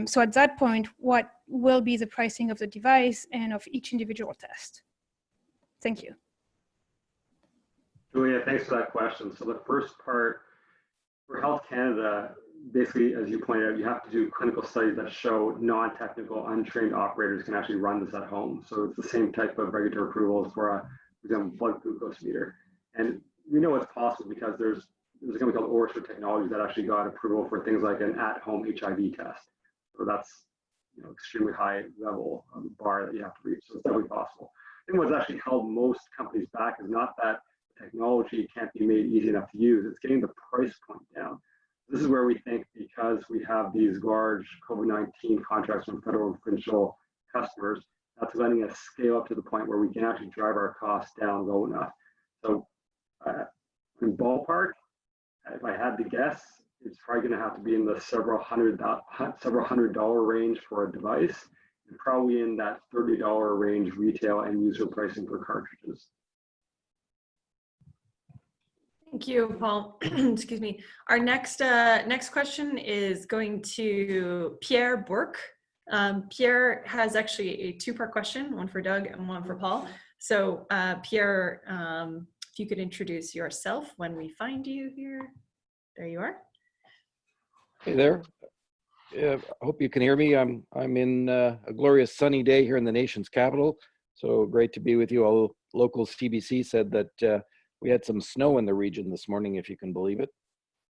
So at that point, what will be the pricing of the device and of each individual test? Thank you.
Julia, thanks for that question. So the first part, for Health Canada, basically, as you pointed out, you have to do clinical studies that show non-technical, untrained operators can actually run this at home. So it's the same type of regulatory approvals for example, blood glucose meter. And we know it's possible because there's a company called Orchard Technologies that actually got approval for things like an at-home HIV test. So that's extremely high level bar that you have to reach. So it's definitely possible. I think what's actually held most companies back is not that technology can't be made easy enough to use, it's getting the price point down. This is where we think, because we have these large COVID-19 contracts from federal and provincial customers, that's letting us scale up to the point where we can actually drive our costs down low enough. So in ballpark, if I had to guess, it's probably going to have to be in the several hundred dollar range for a device, and probably in that $30 range retail and user pricing for cartridges.
Thank you, Paul. Excuse me. Our next question is going to Pierre Burke. Pierre has actually a two-part question, one for Doug and one for Paul. So Pierre, if you could introduce yourself when we find you here. There you are.
Hey there. I hope you can hear me. I'm in a glorious sunny day here in the nation's capital. So great to be with you. All local CBC said that we had some snow in the region this morning, if you can believe it.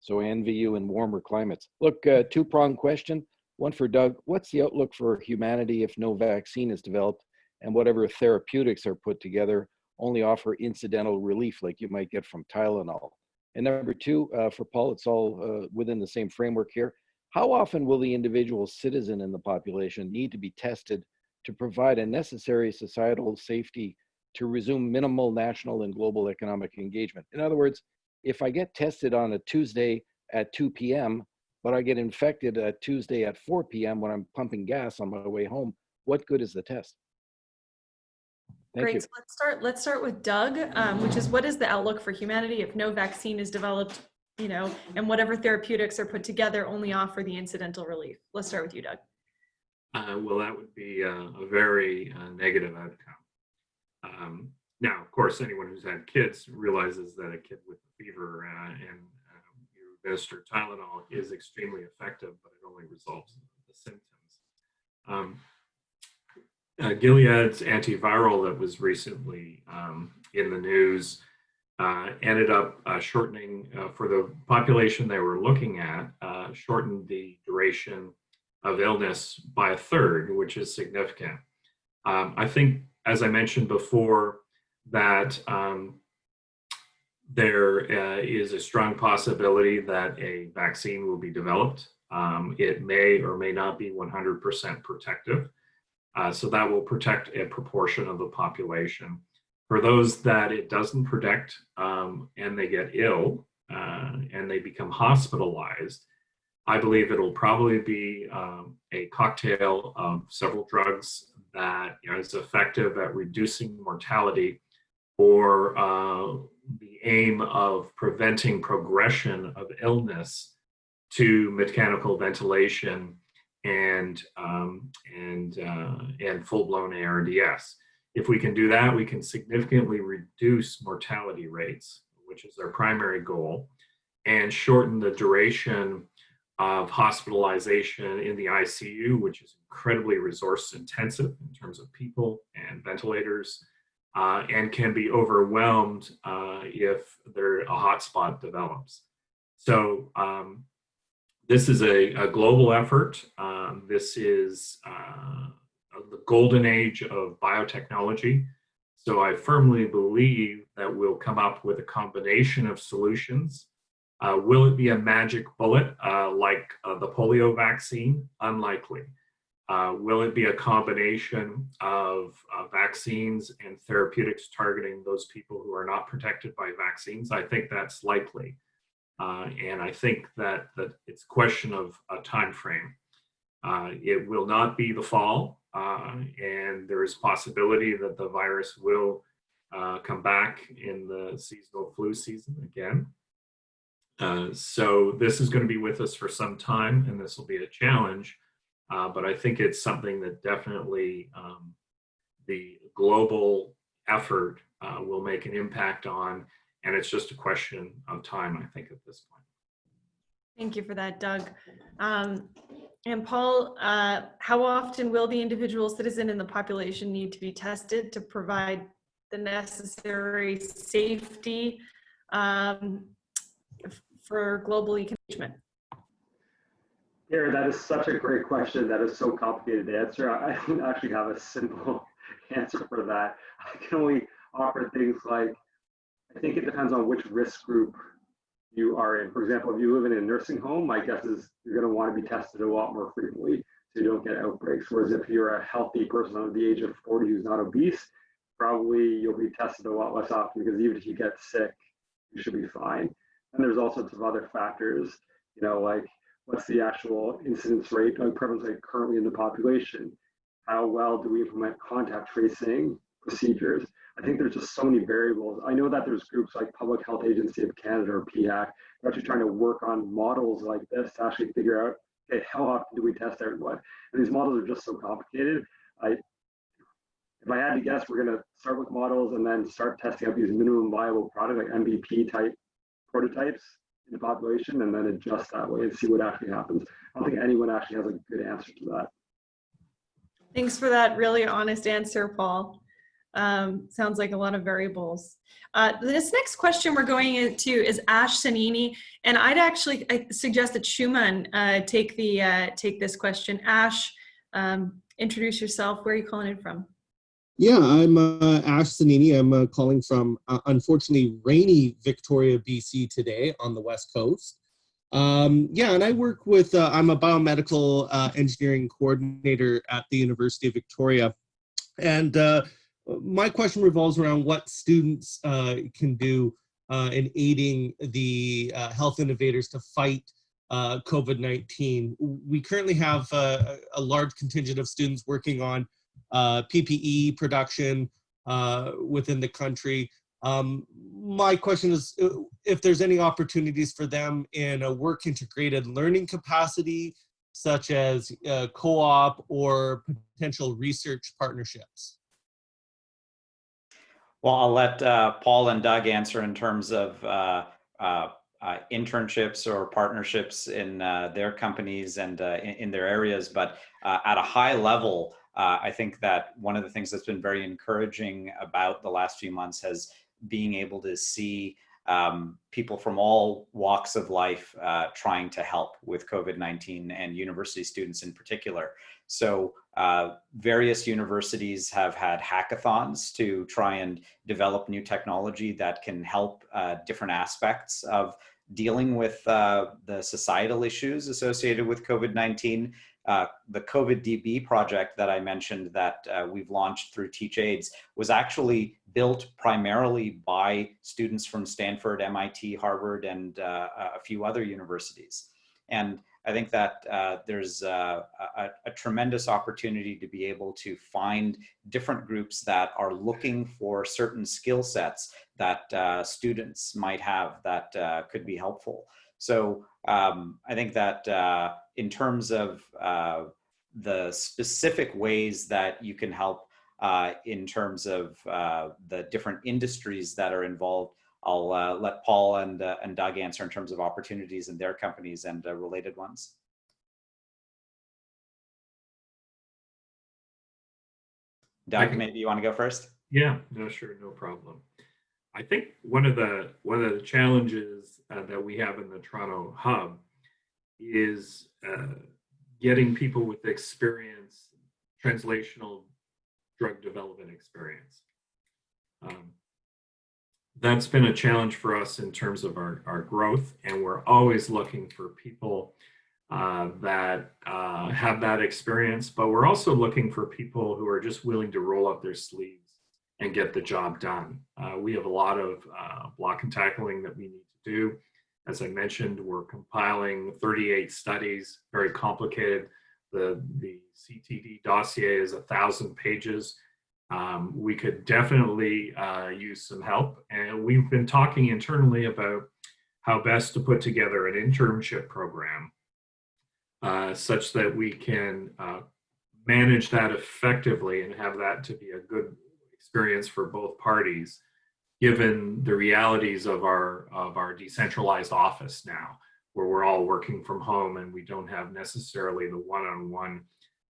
So I envy you in warmer climates. Look, two-pronged question. One for Doug. What's the outlook for humanity if no vaccine is developed and whatever therapeutics are put together only offer incidental relief like you might get from Tylenol? And number two, for Paul, it's all within the same framework here. How often will the individual citizen in the population need to be tested to provide a necessary societal safety to resume minimal national and global economic engagement? In other words, if I get tested on a Tuesday at 2 p.m., but I get infected at Tuesday at 4 p.m. when I'm pumping gas on my way home, what good is the test? Thank you.
So let's start with Doug, which is, what is the outlook for humanity if no vaccine is developed, and whatever therapeutics are put together only offer the incidental relief? Let's start with you, Doug.
Well, that would be a very negative outcome. Now, of course, anyone who's had kids realizes that a kid with a fever and you administer Tylenol is extremely effective, but it only resolves the symptoms. Gilead's antiviral that was recently in the news ended up shortening, for the population they were looking at, shortened the duration of illness by a third, which is significant. I think, as I mentioned before, that there is a strong possibility that a vaccine will be developed It may or may not be 100% protective. So that will protect a proportion of the population. For those that it doesn't protect and they get ill and they become hospitalized, I believe it'll probably be a cocktail of several drugs that is effective at reducing mortality or the aim of preventing progression of illness to mechanical ventilation and full-blown ARDS. If we can do that, we can significantly reduce mortality rates, which is our primary goal, and shorten the duration of hospitalization in the ICU, which is incredibly resource intensive in terms of people and ventilators, and can be overwhelmed if a hotspot develops. So this is a global effort. This is the golden age of biotechnology. So I firmly believe that we'll come up with a combination of solutions. Will it be a magic bullet like the polio vaccine? Unlikely. Will it be a combination of vaccines and therapeutics targeting those people who are not protected by vaccines? I think that's likely. And I think that it's a question of a time frame. It will not be the fall, and there is possibility that the virus will come back in the seasonal flu season again. So this is going to be with us for some time, and this will be a challenge. But I think it's something that definitely the global effort will make an impact on, and it's just a question of time, I think, at this point.
Thank you for that, Doug. And Paul, how often will the individual citizen in the population need to be tested to provide the necessary safety for global engagement?
Pierre, that is such a great question. That is so complicated to answer. I don't actually have a simple answer for that. I can only offer things like, I think it depends on which risk group you are in. For example, if you live in a nursing home, my guess is you're going to want to be tested a lot more frequently so you don't get outbreaks. Whereas if you're a healthy person under the age of 40 who's not obese, probably you'll be tested a lot less often, because even if you get sick, you should be fine. And there's all sorts of other factors, like what's the actual incidence rate, prevalence rate currently in the population? How well do we implement contact tracing procedures? I think there's just so many variables. I know that there's groups like Public Health Agency of Canada or PHAC are actually trying to work on models like this to actually figure out, okay, how often do we test everyone? And these models are just so complicated. If I had to guess, we're going to start with models and then start testing out these minimum viable product, like MVP type prototypes in the population, and then adjust that way and see what actually happens. I don't think anyone actually has a good answer to that.
Thanks for that really honest answer, Paul. Sounds like a lot of variables. This next question we're going into is Ash Sanini, and I suggest that Shuman take this question. Ash, introduce yourself. Where are you calling in from?
Yeah, I'm Ash Sanini. I'm calling from, unfortunately, rainy Victoria, BC today on the West Coast. Yeah, and I work with, I'm a biomedical engineering coordinator at the University of Victoria. And my question revolves around what students can do in aiding the health innovators to fight COVID-19. We currently have a large contingent of students working on PPE production within the country. My question is if there's any opportunities for them in a work integrated learning capacity, such as co-op or potential research partnerships.
Well, I'll let Paul and Doug answer in terms of internships or partnerships in their companies and in their areas. But at a high level, I think that one of the things that's been very encouraging about the last few months has being able to see people from all walks of life trying to help with COVID-19, and university students in particular. So various universities have had hackathons to try and develop new technology that can help different aspects of dealing with the societal issues associated with COVID-19. The COVID-DB project that I mentioned that we've launched through TeachAids was actually built primarily by students from Stanford, MIT, Harvard, and a few other universities. And I think that there's a tremendous opportunity to be able to find different groups that are looking for certain skill sets that students might have that could be helpful. So I think that in terms of the specific ways that you can help in terms of the different industries that are involved, I'll let Paul and Doug answer in terms of opportunities in their companies and related ones. Doug, maybe you want to go first?
Yeah, no, sure, no problem. I think one of the challenges that we have in the Toronto hub is getting people with experience, translational drug development experience. That's been a challenge for us in terms of our growth, and we're always looking for people that have that experience, but we're also looking for people who are just willing to roll up their sleeves and get the job done. We have a lot of block and tackling that we need to do. As I mentioned, we're compiling 38 studies, very complicated. The CTD dossier is 1,000 pages. We could definitely use some help. And we've been talking internally about how best to put together an internship program such that we can manage that effectively and have that to be a good experience for both parties, given the realities of our decentralized office now, where we're all working from home and we don't have necessarily the one-on-one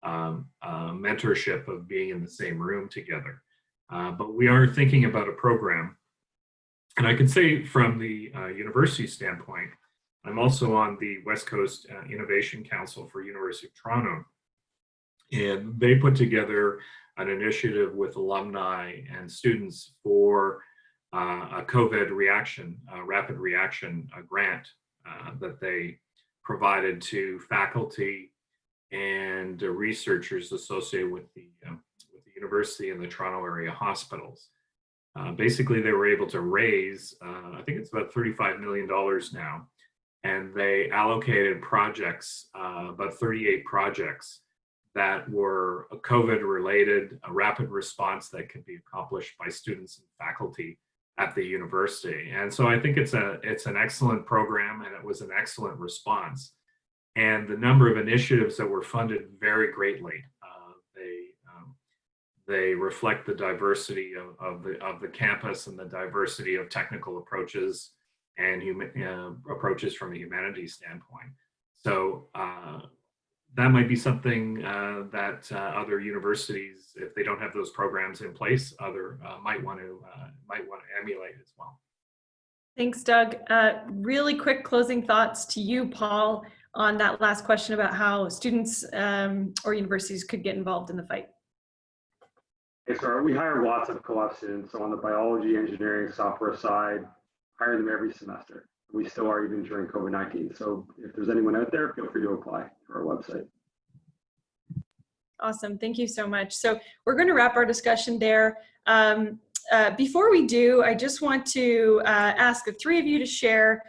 mentorship of being in the same room together. But we are thinking about a program. And I can say from the university standpoint, I'm also on the West Coast Innovation Council for University of Toronto. And they put together an initiative with alumni and students for a COVID reaction, rapid reaction grant that they provided to faculty and researchers associated with the university and the Toronto area hospitals. Basically, they were able to raise, I think it's about $35 million now, and they allocated projects, about 38 projects that were COVID-related, a rapid response that could be accomplished by students and faculty at the university. And so I think it's an excellent program, and it was an excellent response. And the number of initiatives that were funded vary greatly. They reflect the diversity of the campus and the diversity of technical approaches and approaches from a humanities standpoint. So that might be something that other universities, if they don't have those programs in place, might want to emulate as well.
Thanks, Doug. Really quick closing thoughts to you, Paul, on that last question about how students or universities could get involved in the fight.
Okay, so we hire lots of co-op students. So on the biology, engineering, software side, hire them every semester. We still are even during COVID-19. So if there's anyone out there, feel free to apply for our website.
Awesome, thank you so much. So we're going to wrap our discussion there. Before we do, I just want to ask the three of you to share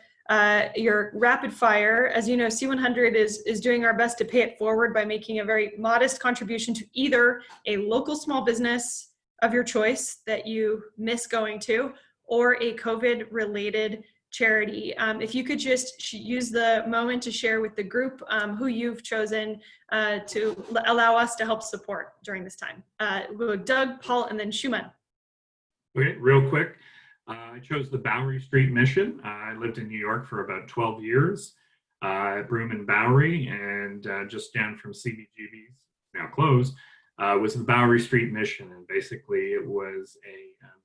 your rapid fire. As you know, C100 is doing our best to pay it forward by making a very modest contribution to either a local small business of your choice that you miss going to, or a COVID-related charity. If you could just use the moment to share with the group who you've chosen to allow us to help support during this time. We'll go Doug, Paul, and then Shuman.
Okay, real quick. I chose the Bowery Street Mission. I lived in New York for about 12 years at Broome and Bowery, and just down from CBGB's, now closed, was the Bowery Street Mission. And basically it was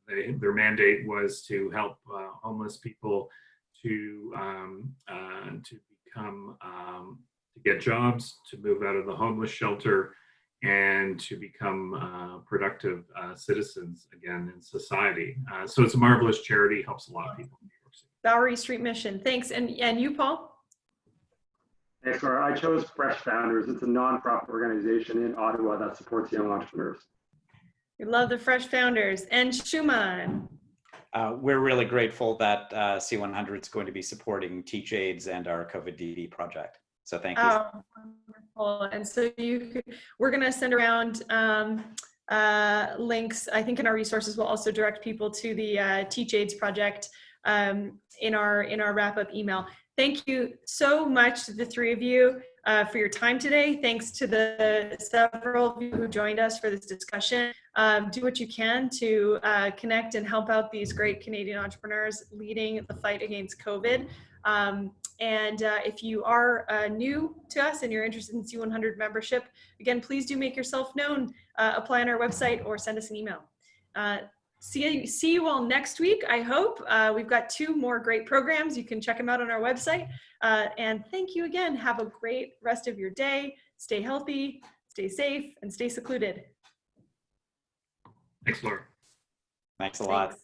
their mandate was to help homeless people to become, to get jobs, to move out of the homeless shelter, and to become productive citizens again in society. So it's a marvelous charity, helps a lot of people in New York City.
Bowery Street Mission. Thanks. And you, Paul?
Thanks, Laura. I chose Fresh Founders. It's a nonprofit organization in Ottawa that supports young entrepreneurs.
We love the Fresh Founders. And Shuman.
We're really grateful that C100 is going to be supporting TeachAids and our COVID-DB project. So thank you.
Oh, wonderful. And so we're going to send around links. I think in our resources, we'll also direct people to the TeachAids project in our wrap-up email. Thank you so much to the three of you for your time today. Thanks to the several of you who joined us for this discussion. Do what you can to connect and help out these great Canadian entrepreneurs leading the fight against COVID. And if you are new to us and you're interested in C100 membership, again, please do make yourself known, apply on our website or send us an email. See you all next week, I hope. We've got 2 more great programs. You can check them out on our website. And thank you again. Have a great rest of your day. Stay healthy, stay safe, and stay secluded.
Thanks, Laura.
Thanks a lot.
Thanks.